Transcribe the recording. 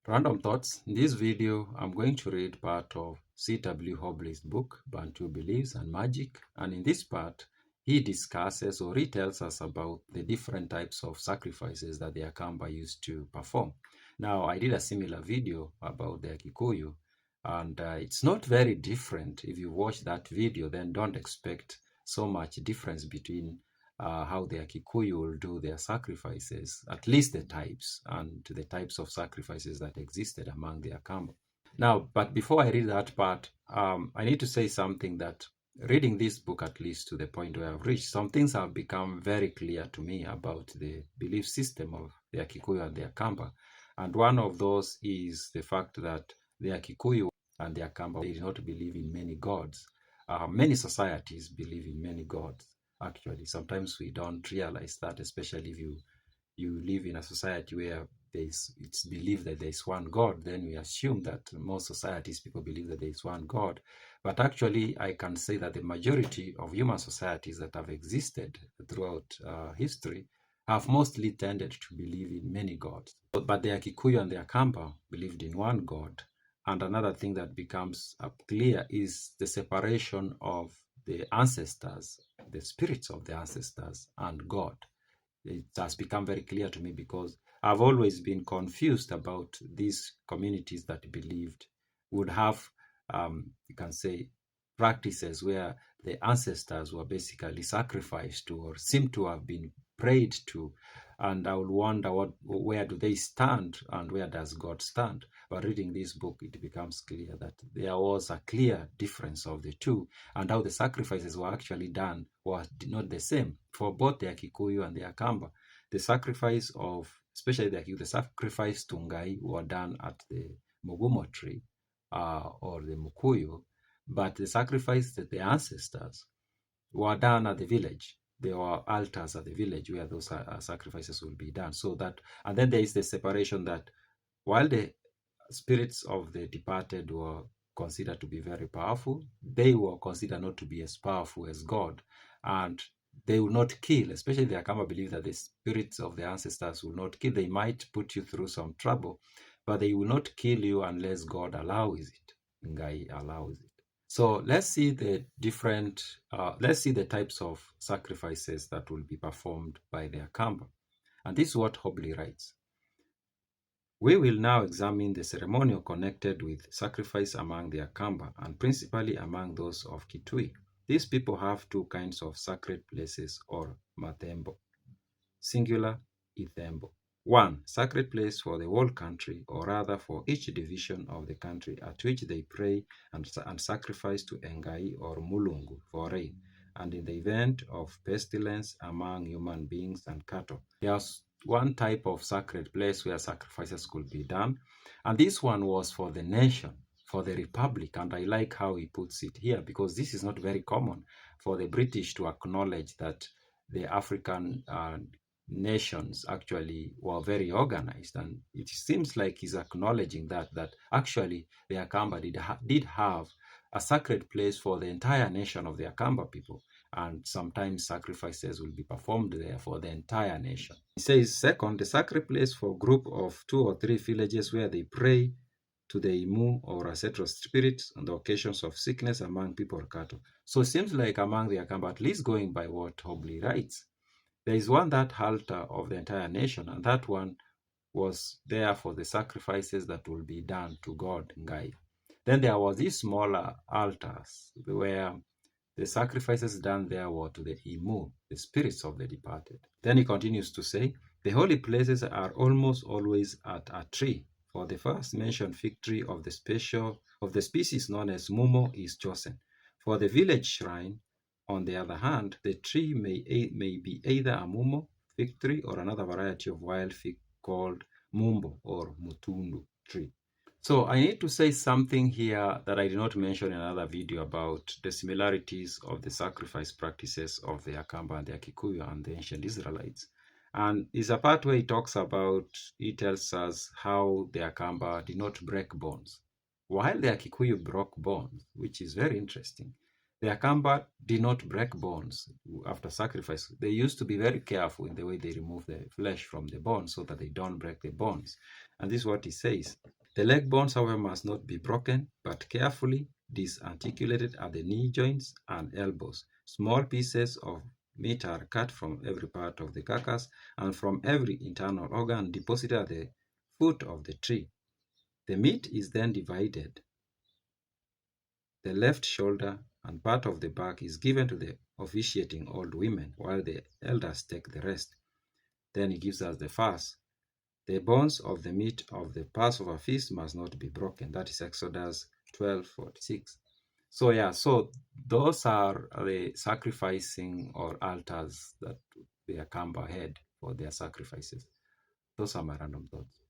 Random thoughts. In this video, I'm going to read part of C.W. Hobley's book, Bantu Beliefs and Magic. And in this part, he discusses or he tells us about the different types of sacrifices that the AKAMBA used to perform. Now, I did a similar video about the Akikuyu, and it's not very different. If you watch that video, then don't expect so much difference between how the Akikuyu will do their sacrifices, at least the types and the types of sacrifices that existed among the AKAMBA. Now, but before I read that part, I need to say something that reading this book, at least to the point where I've reached, some things have become very clear to me about the belief system of the Akikuyu and the AKAMBA. And one of those is the fact that the Akikuyu and the AKAMBA, they do not believe in many gods. Many societies believe in many gods. Actually, sometimes we don't realize that, especially if you live in a society where it's believed that there is one God, then we assume that most societies people believe that there is one God. But actually, I can say that the majority of human societies that have existed throughout history have mostly tended to believe in many gods. But the Akikuyu and the AKAMBA believed in one God. And another thing that becomes clear is the separation of the ancestors, the spirits of the ancestors, and God. It has become very clear to me because I've always been confused about these communities that believed would have, you can say, practices where the ancestors were basically sacrificed to or seem to have been prayed to. And I would wonder where do they stand and where does God stand? But reading this book, it becomes clear that there was a clear difference of the two, and how the sacrifices were actually done was not the same for both the Akikuyu and the AKAMBA. The sacrifice of, especially the Akikuyu, the sacrifice to Ngai were done at the Mugumo tree or the Mukuyu, but the sacrifice that the ancestors were done at the village. There were altars at the village where those sacrifices will be done. So that, and then there is the separation that while the spirits of the departed were considered to be very powerful, they were considered not to be as powerful as God. And they will not kill, especially the AKAMBA believe that the spirits of the ancestors will not kill. They might put you through some trouble, but they will not kill you unless God allows it. Ngai allows it. So let's see the types of sacrifices that will be performed by the AKAMBA. And this is what Hobley writes. We will now examine the ceremonial connected with sacrifice among the AKAMBA and principally among those of Kitui. These people have two kinds of sacred places or matembo, singular ithembo. One, sacred place for the whole country, or rather for each division of the country, at which they pray and sacrifice to Engai or Mulungu for rain, and in the event of pestilence among human beings and cattle. There's one type of sacred place where sacrifices could be done, and this one was for the nation, for the republic, and I like how he puts it here because this is not very common for the British to acknowledge that the African nations actually were very organized, and it seems like he's acknowledging that actually the AKAMBA did have a sacred place for the entire nation of the AKAMBA people, and sometimes sacrifices will be performed there for the entire nation. He says, second, the sacred place for a group of 2 or 3 villages where they pray to the Imu or ancestral spirits on the occasions of sickness among people or cattle. So it seems like among the AKAMBA, at least going by what Hobley writes, there is one that altar of the entire nation, and that one was there for the sacrifices that will be done to God Ngai. Then there was these smaller altars where the sacrifices done there were to the Imu, the spirits of the departed. Then he continues to say, the holy places are almost always at a tree. For the first mentioned fig tree of the species known as Mumo is chosen. For the village shrine, on the other hand, the tree may be either a Mumo fig tree or another variety of wild fig called Mumbo or Mutundu tree. So I need to say something here that I did not mention in another video about the similarities of the sacrifice practices of the AKAMBA and the Akikuyu and the ancient Israelites. And it's a part where he tells us how the AKAMBA did not break bones, while the Akikuyu broke bones, which is very interesting. The AKAMBA did not break bones after sacrifice. They used to be very careful in the way they remove the flesh from the bones so that they don't break the bones. And this is what he says. The leg bones, however, must not be broken, but carefully disarticulated at the knee joints and elbows. Small pieces of meat are cut from every part of the carcass and from every internal organ deposited at the foot of the tree. The meat is then divided. The left shoulder and part of the back is given to the officiating old women, while the elders take the rest. Then he gives us the fast. The bones of the meat of the Passover feast must not be broken. That is Exodus 12:46. So those are the sacrificing or altars that the AKAMBA had for their sacrifices. Those are my random thoughts.